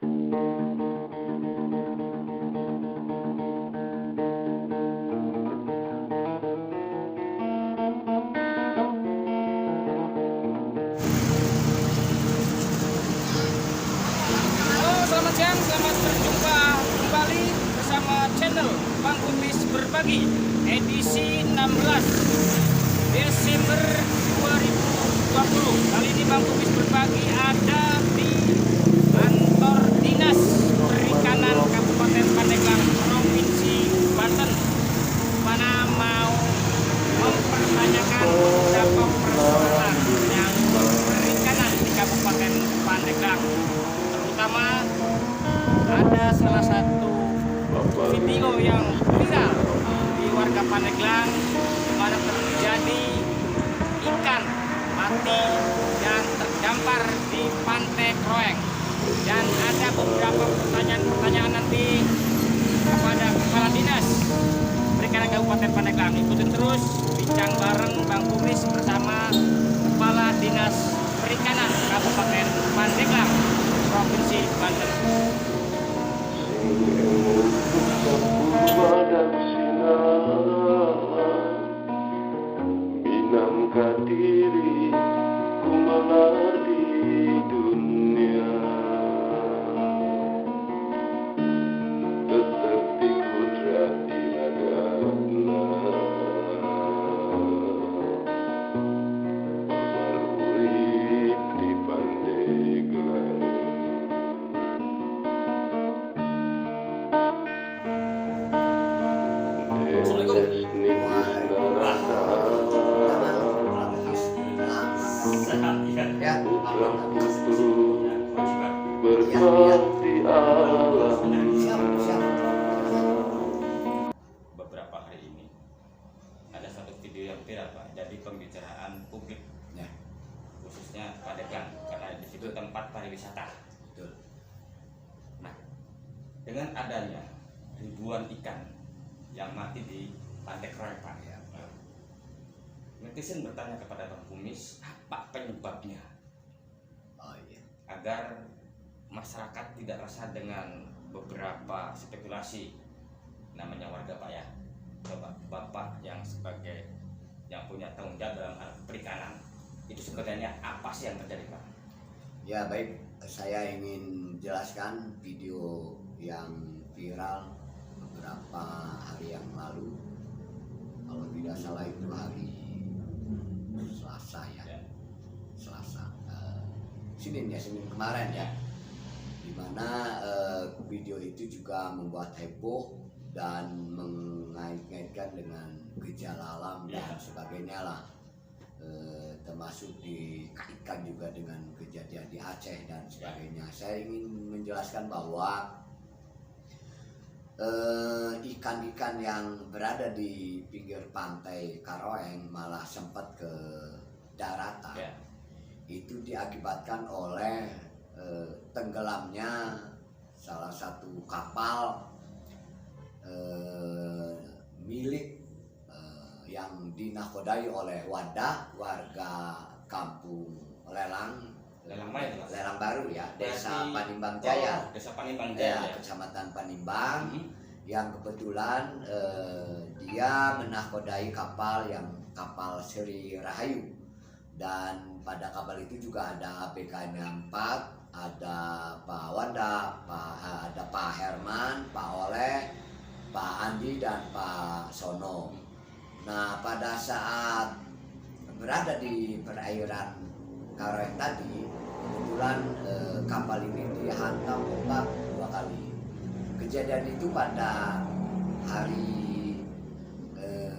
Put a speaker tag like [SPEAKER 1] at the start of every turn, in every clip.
[SPEAKER 1] Selamat siang, selamat berjumpa kembali bersama channel Bang Kumis Berbagi edisi 16 Desember 2020. Kali ini Bang Kumis Berbagi ada di kantor Dinas Perikanan Kabupaten Pandeglang, Provinsi Banten, mana mau mempertanyakan beberapa persoalan yang perikanan di Kabupaten Pandeglang. Terutama ada salah satu video yang viral di warga Pandeglang di mana terjadi ikan mati yang terdampar di Pantai Kroeng, dan ada beberapa pertanyaan nanti kepada Kepala Dinas Perikanan Kabupaten Pandeglang. Ikutin terus bincang bareng Bang Kumis bersama Kepala Dinas Perikanan Kabupaten Pandeglang, Provinsi Banten.
[SPEAKER 2] Binamkan diri ku mengerti dunia, tetapi kudrat iradana berurip di Pandeglang.
[SPEAKER 1] Beberapa hari ini ada satu video yang viral, Pak, jadi pembicaraan publik, ya, khususnya Pandeglang karena di situ tempat pariwisata. Betul. Nah, dengan adanya ribuan ikan yang mati di Pantai Kroeng, Pak, ya, netizen bertanya kepada Bang Kumis apa penyebabnya, agar masyarakat tidak resah dengan beberapa spekulasi. Namanya warga, Pak, ya. Coba Bapak yang sebagai yang punya tanggung jawab dalam hal perikanan, itu sebenarnya apa sih yang terjadi, Pak?
[SPEAKER 3] Ya, baik, saya ingin jelaskan video yang viral beberapa hari yang lalu. Kalau tidak salah itu hari Selasa, ya. Selasa, Senin kemarin, ya. Dimana video itu juga membuat heboh dan mengait-ngaitkan dengan gejala alam dan sebagainya lah, termasuk dikaitkan juga dengan kejadian di Aceh dan sebagainya. Saya ingin menjelaskan bahwa ikan-ikan yang berada di pinggir pantai Kroeng malah sempat ke daratan, itu diakibatkan oleh tenggelamnya salah satu kapal milik yang dinakodai oleh warga kampung Lelang Baru, ya, Desa Panimbang Jaya,
[SPEAKER 1] Desa Panimbang Jaya,
[SPEAKER 3] Kecamatan Panimbang, yang kebetulan dia menakodai kapal Seri Rahayu, dan pada kapal itu juga ada ABK-nya 4, ada Pak Wanda, ada Pak Herman, Pak Oleh, Pak Andi, dan Pak Sono. Nah, pada saat berada di perairan Kroeng tadi, kebetulan kapal ini dihantam ombak 2 kali. Kejadian itu pada hari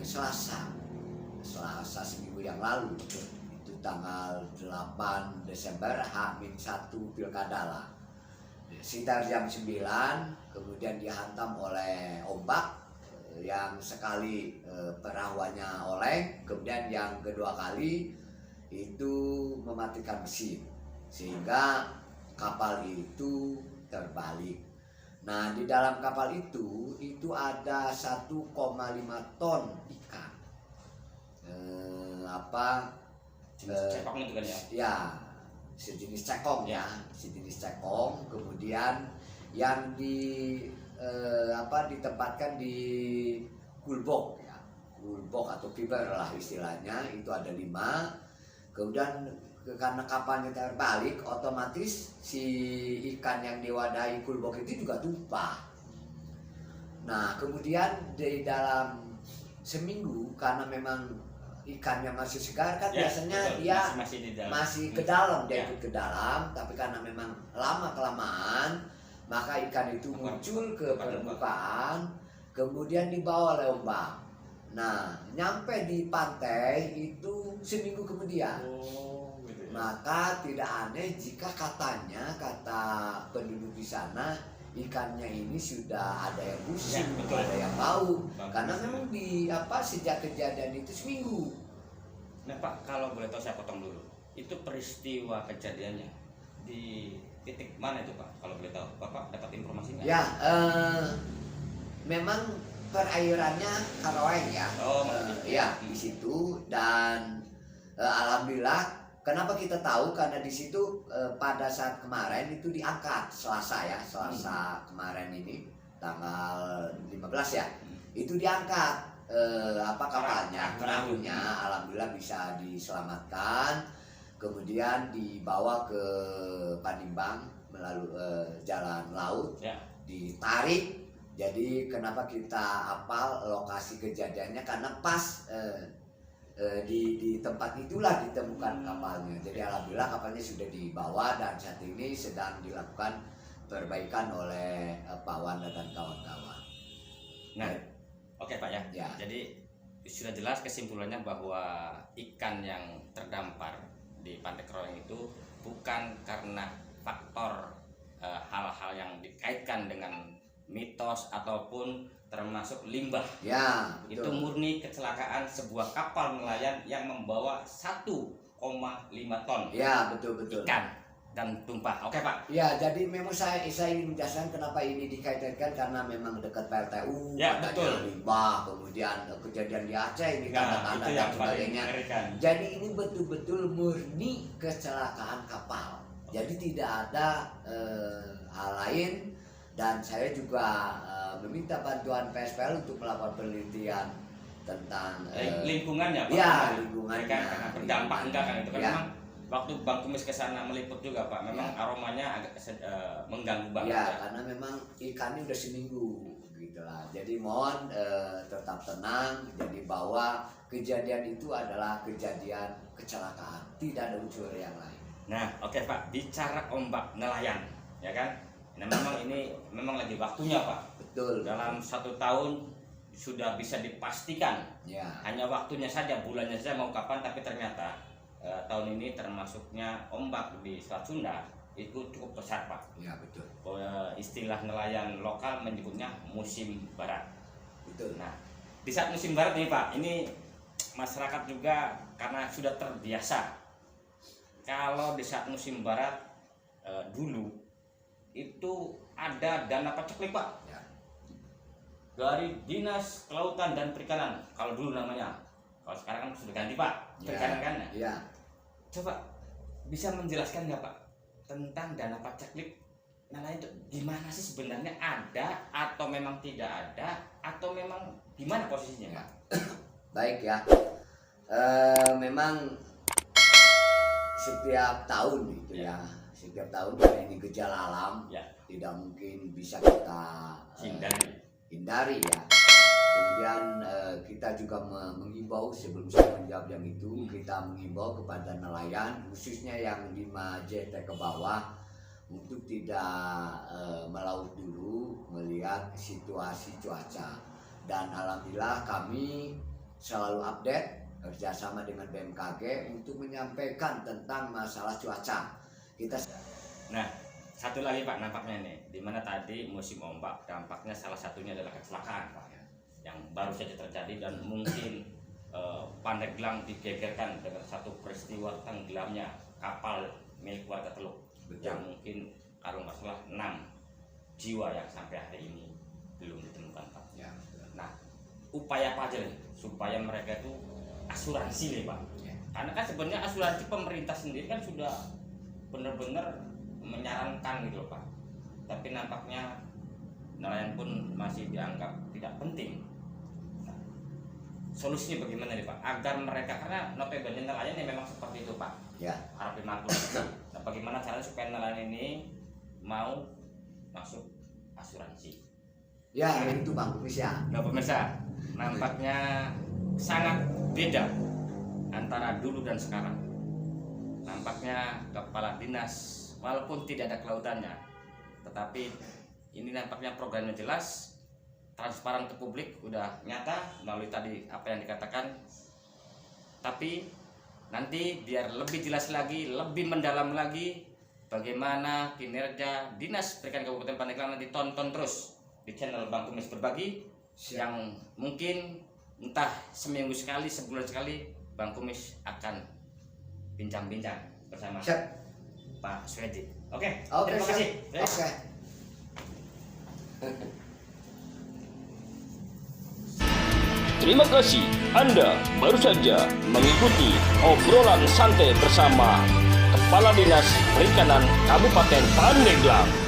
[SPEAKER 3] Selasa seminggu yang lalu, itu tanggal 8 Desember, H-1 pilkada lah. Sekitar jam 9, kemudian dihantam oleh ombak yang sekali perahuannya oleng, kemudian yang kedua kali itu mematikan mesin sehingga kapal itu terbalik. Nah, di dalam kapal itu ada 1,5 ton ikan.
[SPEAKER 1] Cepak itu kan, ya?
[SPEAKER 3] Ya, sejenis cekong ya, sejenis cekong. Kemudian yang ditempatkan di kulbok ya, kulbok atau piber lah istilahnya, itu ada 5. Kemudian karena kapalnya terbalik, otomatis si ikan yang diwadahi kulbok itu juga tumpah. Nah kemudian di dalam seminggu, karena memang ikannya masih segar kan, biasanya
[SPEAKER 1] betul.
[SPEAKER 3] dia
[SPEAKER 1] masih
[SPEAKER 3] ke dalam,
[SPEAKER 1] ya.
[SPEAKER 3] ikut ke dalam. Tapi karena memang lama kelamaan, maka ikan itu muncul ke permukaan, kemudian dibawa oleh ombak. Nah nyampe di pantai itu seminggu kemudian.
[SPEAKER 1] Gitu ya.
[SPEAKER 3] Maka tidak aneh jika kata penduduk di sana, ikannya ini sudah ada yang busuk, ada yang bau, karena memang sejak kejadian itu seminggu.
[SPEAKER 1] Nah Pak, kalau boleh tahu saya potong dulu, itu peristiwa kejadiannya di titik mana itu Pak? Kalau boleh tahu, Bapak dapat informasinya?
[SPEAKER 3] Ya, memang perairannya Karawang ya. Ya di situ, dan alhamdulillah. Kenapa kita tahu? Karena di situ pada saat kemarin itu diangkat Selasa kemarin ini tanggal 15 ya, itu diangkat kapalnya, perahunya, alhamdulillah bisa diselamatkan, kemudian dibawa ke Panimbang melalui jalan laut, ditarik. Jadi kenapa kita hafal lokasi kejadiannya, karena pas di tempat itulah ditemukan kapalnya. Jadi alhamdulillah kapalnya sudah dibawa dan saat ini sedang dilakukan perbaikan oleh Pak Wanda dan kawan-kawan.
[SPEAKER 1] Nah, oke Pak ya. Jadi sudah jelas kesimpulannya bahwa ikan yang terdampar di Pantai Karawang itu bukan karena faktor hal-hal yang dikaitkan dengan mitos ataupun termasuk limbah.
[SPEAKER 3] Ya,
[SPEAKER 1] betul. Itu murni kecelakaan sebuah kapal nelayan yang membawa 1,5 ton.
[SPEAKER 3] Ya, betul.
[SPEAKER 1] Ikan dan tumpah. Oke Pak.
[SPEAKER 3] Ya, jadi memang saya ingin menjelaskan kenapa ini dikaitkan, karena memang dekat PLTU,
[SPEAKER 1] ya, betul.
[SPEAKER 3] Limbah, kemudian kejadian di Aceh ini tanda-tanda dan sebagainya. Jadi ini betul-betul murni kecelakaan kapal. Jadi tidak ada hal lain. Dan saya juga meminta bantuan PSPL untuk melakukan penelitian tentang
[SPEAKER 1] lingkungannya, Pak.
[SPEAKER 3] Ya, lingkungannya.
[SPEAKER 1] Karena berdampak enggak kan itu kan memang waktu Bang Kumis ke sana meliput juga Pak. Memang aromanya agak mengganggu banget.
[SPEAKER 3] Ya, karena memang ikannya udah seminggu gitulah. Jadi mohon tetap tenang. Jadi bahwa kejadian itu adalah kejadian kecelakaan, tidak ada unsur yang lain.
[SPEAKER 1] Nah, oke Pak, bicara ombak nelayan, ya kan? Nah ini memang lagi waktunya Pak.
[SPEAKER 3] Betul.
[SPEAKER 1] Dalam 1 tahun sudah bisa dipastikan.
[SPEAKER 3] Ya.
[SPEAKER 1] Hanya waktunya saja, bulannya saja mau kapan. Tapi ternyata tahun ini termasuknya ombak di Selat Sunda itu cukup besar Pak.
[SPEAKER 3] Ya betul.
[SPEAKER 1] Istilah nelayan lokal menyebutnya musim barat.
[SPEAKER 3] Betul.
[SPEAKER 1] Nah di saat musim barat nih Pak, ini masyarakat juga karena sudah terbiasa. Kalau di saat musim barat dulu itu ada dana paceklik Pak, dari Dinas Kelautan dan Perikanan kalau dulu namanya. Kalau sekarang kan sudah ganti Pak, perikanan kan ya. Coba bisa menjelaskan nggak Pak tentang dana paceklik nelayan itu gimana sih sebenarnya, ada atau memang tidak ada, atau memang gimana posisinya Pak?
[SPEAKER 3] Baik ya, memang setiap tahun gitu ya. Setiap tahun karena ini gejala alam, tidak mungkin bisa kita hindari ya. Kemudian kita juga mengimbau, sebelum saya menjawab yang itu, kita mengimbau kepada nelayan khususnya yang 5JT ke bawah untuk tidak melaut dulu melihat situasi cuaca. Dan alhamdulillah kami selalu update kerjasama dengan BMKG untuk menyampaikan tentang masalah cuaca. Nah,
[SPEAKER 1] satu lagi Pak, nampaknya nih, dimana tadi musim ombak dampaknya salah satunya adalah kecelakaan Pak, yang baru saja terjadi dan mungkin Pandeglang digegerkan dengan satu peristiwa tenggelamnya kapal milik warga Teluk. Betul. Yang mungkin kalau nggak salah 6 jiwa yang sampai hari ini belum ditemukan Pak. Ya. Nah, upaya apa aja nih supaya mereka itu asuransi nih Pak? Ya. Karena kan sebenarnya asuransi pemerintah sendiri kan sudah benar-benar menyarankan gitu loh Pak. Tapi nampaknya nelayan pun masih dianggap tidak penting. Nah, solusinya bagaimana nih Pak? Agar mereka, karena notabene nelayan yang memang seperti itu Pak.
[SPEAKER 3] Ya.
[SPEAKER 1] Harap dimaklumin. Nah, bagaimana caranya supaya nelayan ini mau masuk asuransi?
[SPEAKER 3] Ya, itu Bang Kumis ya.
[SPEAKER 1] Nah pemirsa, nampaknya sangat beda antara dulu dan sekarang. Nampaknya kepala dinas walaupun tidak ada kelautannya, tetapi ini nampaknya programnya jelas, transparan ke publik, udah nyata melalui tadi apa yang dikatakan. Tapi nanti biar lebih jelas lagi, lebih mendalam lagi bagaimana kinerja Dinas Perikanan Kabupaten Pandeglang, nanti tonton terus di channel Bang Kumis Berbagi.
[SPEAKER 3] Siap.
[SPEAKER 1] Yang mungkin entah seminggu sekali, sebulan sekali Bang Kumis akan bincang-bincang bersama
[SPEAKER 3] Siap.
[SPEAKER 1] Pak Swedi. Oke,
[SPEAKER 3] Oke,
[SPEAKER 1] terima
[SPEAKER 3] siap.
[SPEAKER 1] kasih.
[SPEAKER 3] Oke.
[SPEAKER 4] Terima kasih Anda baru saja mengikuti obrolan santai bersama Kepala Dinas Perikanan Kabupaten Pandeglang.